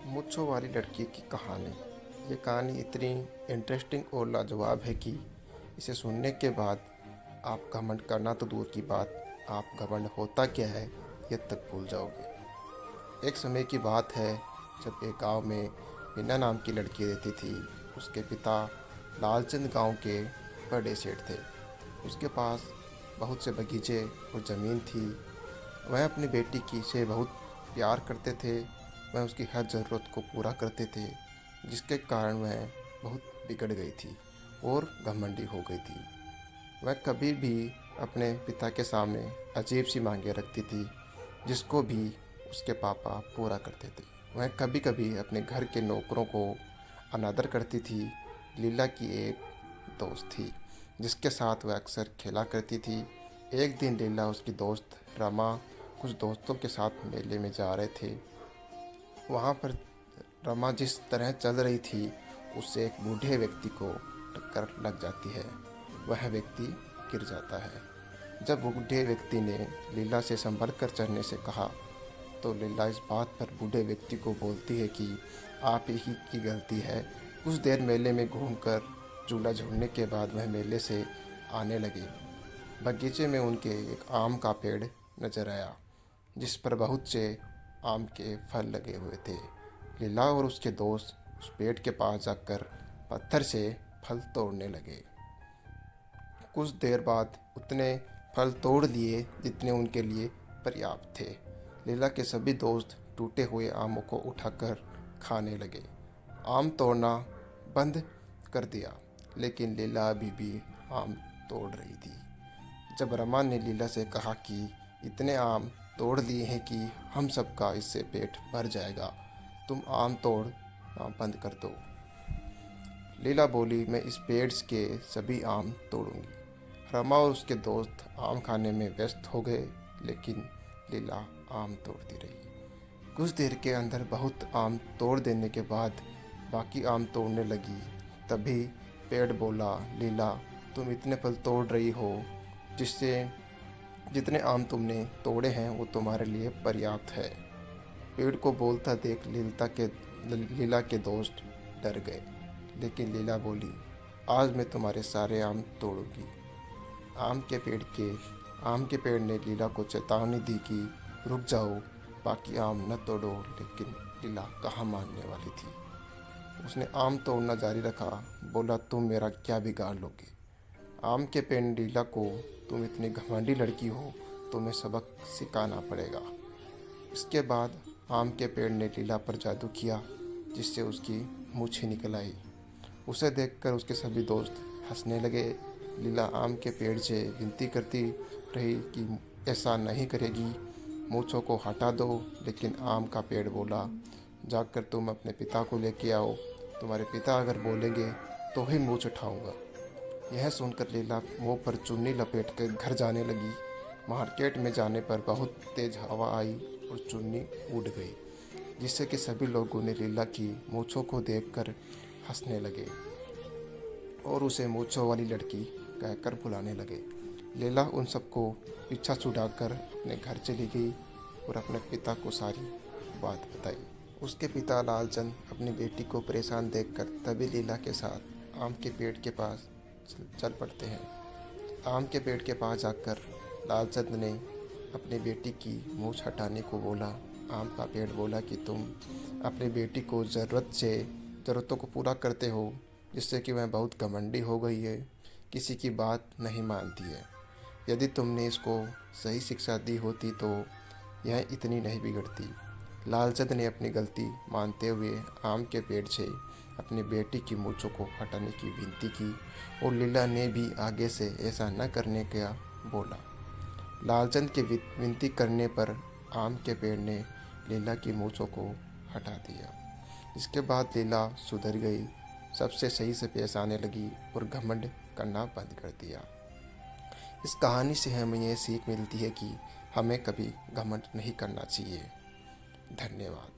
मूंछों वाली लड़की की कहानी। ये कहानी इतनी इंटरेस्टिंग और लाजवाब है कि इसे सुनने के बाद आप घमंड करना तो दूर की बात, आप घमंड होता क्या है ये तक भूल जाओगे। एक समय की बात है जब एक गांव में मीना नाम की लड़की रहती थी। उसके पिता लालचंद गांव के बड़े सेठ थे। उसके पास बहुत से बगीचे और ज़मीन थी। वह अपनी बेटी की से बहुत प्यार करते थे। वह उसकी हर ज़रूरत को पूरा करते थे, जिसके कारण वह बहुत बिगड़ गई थी और घमंडी हो गई थी। वह कभी भी अपने पिता के सामने अजीब सी मांगे रखती थी, जिसको भी उसके पापा पूरा करते थे। वह कभी कभी अपने घर के नौकरों को अनादर करती थी। लीला की एक दोस्त थी जिसके साथ वह अक्सर खेला करती थी। एक दिन लीला उसकी दोस्त रमा कुछ दोस्तों के साथ मेले में जा रहे थे। वहाँ पर रमा जिस तरह चल रही थी उससे एक बूढ़े व्यक्ति को टक्कर लग जाती है। वह व्यक्ति गिर जाता है। जब बूढ़े व्यक्ति ने लीला से संभल कर चढ़ने से कहा तो लीला इस बात पर बूढ़े व्यक्ति को बोलती है कि आप ही की गलती है। कुछ देर मेले में घूमकर झूला झूलने के बाद वह मेले से आने लगे। बगीचे में उनके एक आम का पेड़ नजर आया, जिस पर बहुत से आम के फल लगे हुए थे। लीला और उसके दोस्त उस पेड़ के पास जाकर पत्थर से फल तोड़ने लगे। कुछ देर बाद उतने फल तोड़ लिए जितने उनके लिए पर्याप्त थे। लीला के सभी दोस्त टूटे हुए आमों को उठाकर खाने लगे। आम तोड़ना बंद कर दिया, लेकिन लीला अभी भी आम तोड़ रही थी। जब रमा ने लीला से कहा कि इतने आम तोड़ लिए हैं कि हम सबका इससे पेट भर जाएगा, तुम आम तोड़ना बंद कर दो। लीला बोली, मैं इस पेड़ के सभी आम तोड़ूंगी। रमा और उसके दोस्त आम खाने में व्यस्त हो गए, लेकिन लीला आम तोड़ती रही। कुछ देर के अंदर बहुत आम तोड़ देने के बाद बाकी आम तोड़ने लगी। तभी पेड़ बोला, लीला तुम इतने फल तोड़ रही हो, जिससे जितने आम तुमने तोड़े हैं वो तुम्हारे लिए पर्याप्त है। पेड़ को बोलता देख लीला के दोस्त डर गए, लेकिन लीला बोली, आज मैं तुम्हारे सारे आम तोड़ूंगी। आम के पेड़ ने लीला को चेतावनी दी कि रुक जाओ, बाकी आम न तोड़ो, लेकिन लीला कहाँ मानने वाली थी। उसने आम तोड़ना जारी रखा। बोला, तुम मेरा क्या बिगाड़ लोगे। आम के पेड़ ने लीला को, तुम इतनी घमंडी लड़की हो, तुम्हें सबक सिखाना पड़ेगा। इसके बाद आम के पेड़ ने लीला पर जादू किया, जिससे उसकी मूछें निकल आई। उसे देखकर उसके सभी दोस्त हंसने लगे। लीला आम के पेड़ से विनती करती रही कि ऐसा नहीं करेगी, मूँछों को हटा दो, लेकिन आम का पेड़ बोला, जाकर तुम अपने पिता को लेके आओ। तुम्हारे पिता अगर बोलेंगे तो ही मूँछ उठाऊंगा। यह सुनकर लीला मुंह पर चुन्नी लपेट कर घर जाने लगी। मार्केट में जाने पर बहुत तेज हवा आई और चुन्नी उड़ गई, जिससे कि सभी लोगों ने लीला की मूँछों को देखकर हंसने लगे और उसे मूँछों वाली लड़की कहकर बुलाने लगे। लीला उन सबको पीछा छुड़ाकर अपने घर चली गई और अपने पिता को सारी बात बताई। उसके पिता लालचंद अपनी बेटी को परेशान देखकर तभी लीला के साथ आम के पेड़ के पास चल पड़ते हैं। आम के पेड़ के पास जाकर लालचंद ने अपनी बेटी की मूछ हटाने को बोला। आम का पेड़ बोला कि तुम अपनी बेटी को ज़रूरतों को पूरा करते हो, जिससे कि वह बहुत घमंडी हो गई है, किसी की बात नहीं मानती है। यदि तुमने इसको सही शिक्षा दी होती तो यह इतनी नहीं बिगड़ती। लालचंद ने अपनी गलती मानते हुए आम के पेड़ से अपनी बेटी की मूँछों को हटाने की विनती की और लीला ने भी आगे से ऐसा न करने का बोला। लालचंद के विनती करने पर आम के पेड़ ने लीला की मूँछों को हटा दिया। इसके बाद लीला सुधर गई, सबसे सही से पेश आने लगी और घमंड करना बंद कर दिया। इस कहानी से हमें यह सीख मिलती है कि हमें कभी घमंड नहीं करना चाहिए। धन्यवाद।